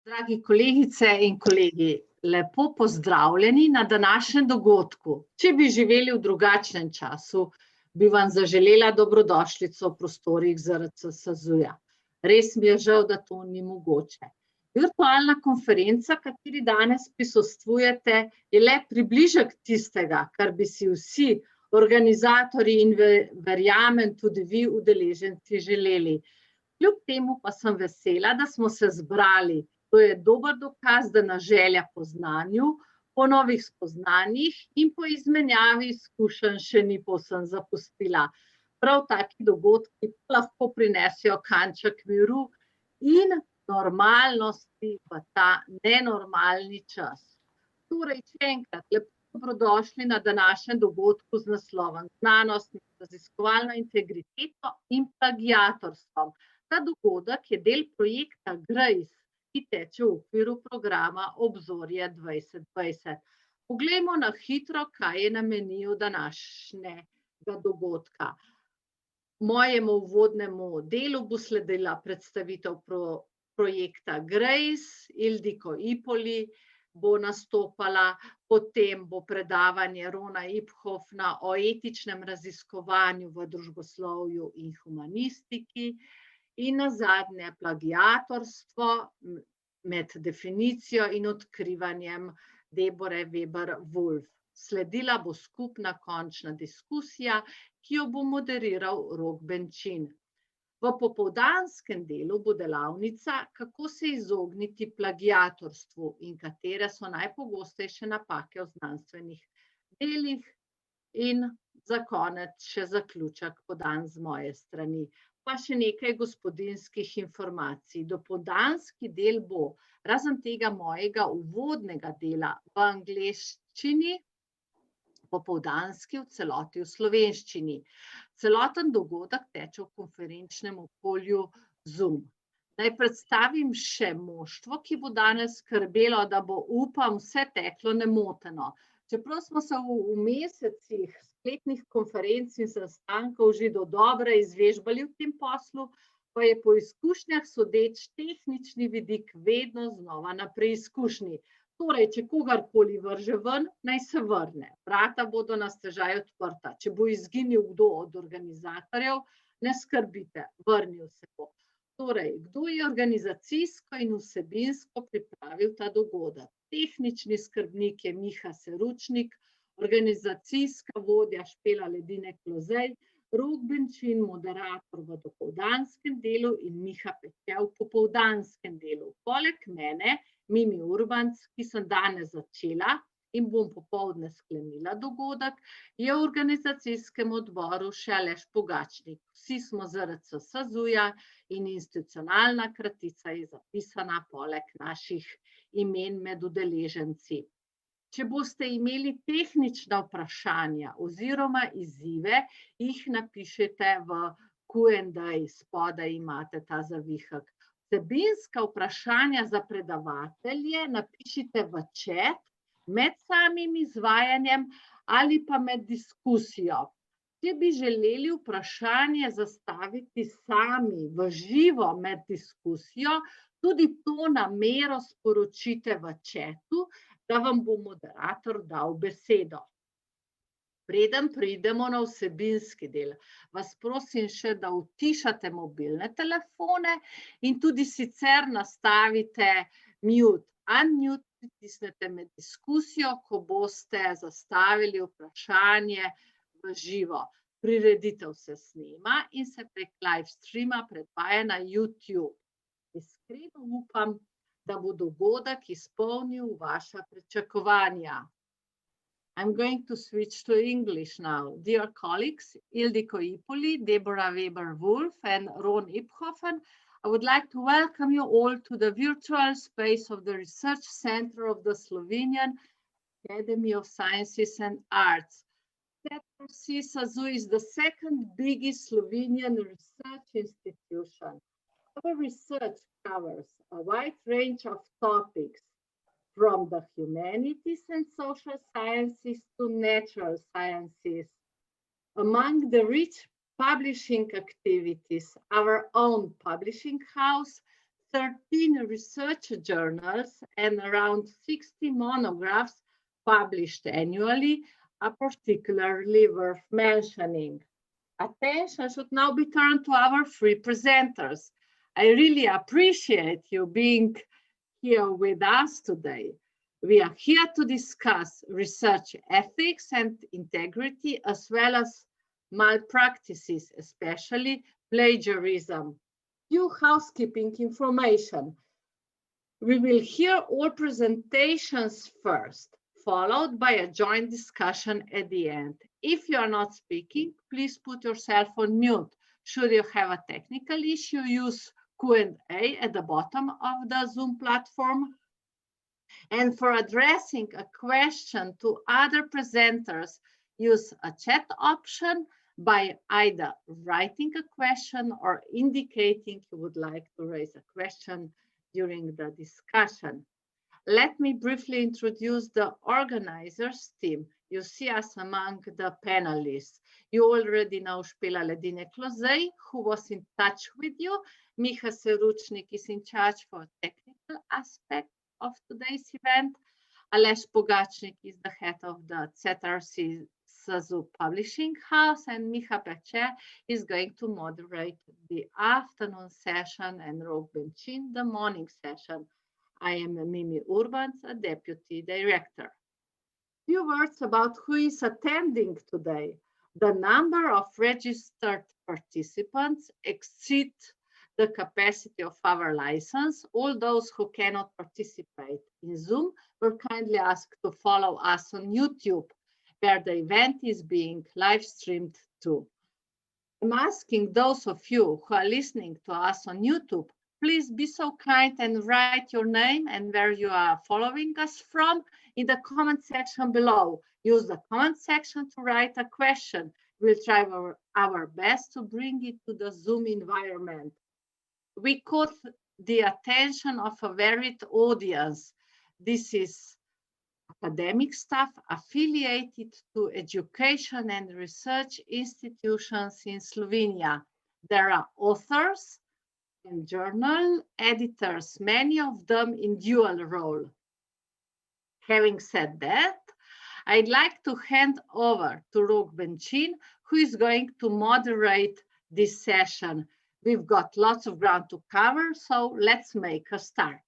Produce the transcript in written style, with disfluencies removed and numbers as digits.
Dragi kolegice in kolegi, lepo pozdravljeni na današnjem dogodku. Če bi živeli v drugačnem času, bi vam zaželela dobrodošlico v prostorih ZRC SAZU-ja. Res mi je žal, da to ni mogoče. Virtualna konferenca, kateri danes prisustvujete, je le približek tistega, kar bi si vsi organizatorji in verjamem tudi vi udeleženci želeli. Kljub temu pa sem vesela, da smo se zbrali. To je dober dokaz, da nas želja po znanju, po novih spoznanjih in po izmenjavi izkušenj še ni povsem zapustila. Prav taki dogodki lahko prinesejo kanček miru in normalnosti v ta nenormalni čas. Torej, še enkrat, lepo dobrodošli na današnjem dogodku z naslovom Znanost in raziskovalno integriteto in plagiatorstvom. Ta dogodek je del projekta GRACE, ki teče v okviru programa Obzorje 2020. Poglejmo na hitro, kaj je na meniju današnjega dogodka. Mojemu uvodnemu delu bo sledila predstavitev projekta GRACE, Ildiko Ipoli bo nastopala, potem bo predavanje Rona Iphofna o etičnem raziskovanju v družboslovju in humanistiki, in nazadnje plagiatorstvo med definicijo in odkrivanjem Debore Weber-Wolf. Sledila bo skupna končna diskusija, ki jo bo moderiral Rok Benčin. V popoldanskem delu bo delavnica, kako se izogniti plagiatorstvu in katere so najpogostejše napake v znanstvenih delih. In za konec še zaključek podan z moje strani. Pa še nekaj gospodinjskih informacij. Dopoldanski del bo, razen tega mojega uvodnega dela, v angleščini, popoldanski v celoti v slovenščini. Celoten dogodek teče v konferenčnem okolju Zoom. Naj predstavim še moštvo, ki bo danes skrbelo, da bo, upam, vse teklo nemoteno. Čeprav smo se v mesecih spletnih konferenc in sestankov že dodobra izvežbali v tem poslu, pa je po izkušnjah sodeč tehnični vidik vedno znova na preizkušnji. Torej, če kogarkoli vrže ven, naj se vrne. Vrata bodo na stežaj odprta. Če bo izginil kdo od organizatorjev, ne skrbite, vrnil se bo. Torej, kdo je organizacijsko in vsebinsko pripravil ta dogodek? Tehnični skrbnik je Miha Seručnik, organizacijska vodja Špela Ledinek-Lozej, Rok Benčin, moderator v dopoldanskem delu in Miha Peče v popoldanskem delu. Poleg mene, Mimi Urbanc, ki sem danes začela in bom popoldne sklenila dogodek, je v organizacijskem odboru še Aleš Pogačnik. Vsi smo ZRC SAZU-ja in institucionalna kratica je zapisana poleg naših imen med udeleženci. Če boste imeli tehnična vprašanja oziroma izzive, jih napišete v Q&A, spodaj imate ta zavihek. Vsebinska vprašanja za predavatelje napišite v chat med samim izvajanjem ali pa med diskusijo. Če bi želeli vprašanje zastaviti sami v živo med diskusijo, tudi to namero sporočite v chatu, da vam bo moderator dal besedo. Preden pridemo na vsebinski del, vas prosim še, da utišate mobilne telefone in tudi sicer nastavite mute, unmute, pritisnete med diskusijo, ko boste zastavili vprašanje v živo. Prireditev se snema in se prek live streama predvaja na YouTube. Iskreno upam, da bo dogodek izpolnil vaša pričakovanja. I'm going to switch to English now. Dear colleagues, Ildiko Ipoli, Deborah Weber-Wolf and Ron Iphofen, I would like to welcome you all to the virtual space of the Research Center of the Slovenian Academy of Sciences and Arts. ZRC SAZU is the second biggest Slovenian research institution. Our research covers a wide range of topics, from the humanities and social sciences to natural sciences. Among the rich publishing activities, our own publishing house 13 research journals, and around 60 monographs published annually are particularly worth mentioning. Attention should now be turned to our three presenters. I really appreciate you being here with us today. We are here to discuss research ethics and integrity, as well as malpractices, especially plagiarism. Few housekeeping information. We will hear all presentations first, followed by a joint discussion at the end. If you are not speaking, please put yourself on mute. Should you have a technical issue, use Q&A at the bottom of the Zoom platform. And for addressing a question to other presenters, use a chat option by either writing a question or indicating you would like to raise a question during the discussion. Let me briefly introduce the organizers team. You see us among the panelists. You already know Špela Ledine-Klozej, who was in touch with you. Miha Seručnik is in charge for technical aspect of today's event. Aleš Pogačnik is the head of the ZRC SAZU Publishing House, and Miha Peče is going to moderate the afternoon session, and Rok Benčin the morning session. I am Mimi Urbans, a deputy director. Few words about who is attending today. The number of registered participants exceeds the capacity of our license. All those who cannot participate in Zoom were kindly asked to follow us on YouTube, where the event is being live streamed too. I'm asking those of you who are listening to us on YouTube, please be so kind and write your name and where you are following us from in the comment section below. Use the comment section to write a question. We'll try our best to bring it to the Zoom environment. We caught the attention of a varied audience. This is academic staff affiliated to education and research institutions in Slovenia. There are authors and journal editors, many of them in dual role. Having said that, I'd like to hand over to Rok Benčin, who is going to moderate this session. We've got lots of ground to cover, so let's make a start.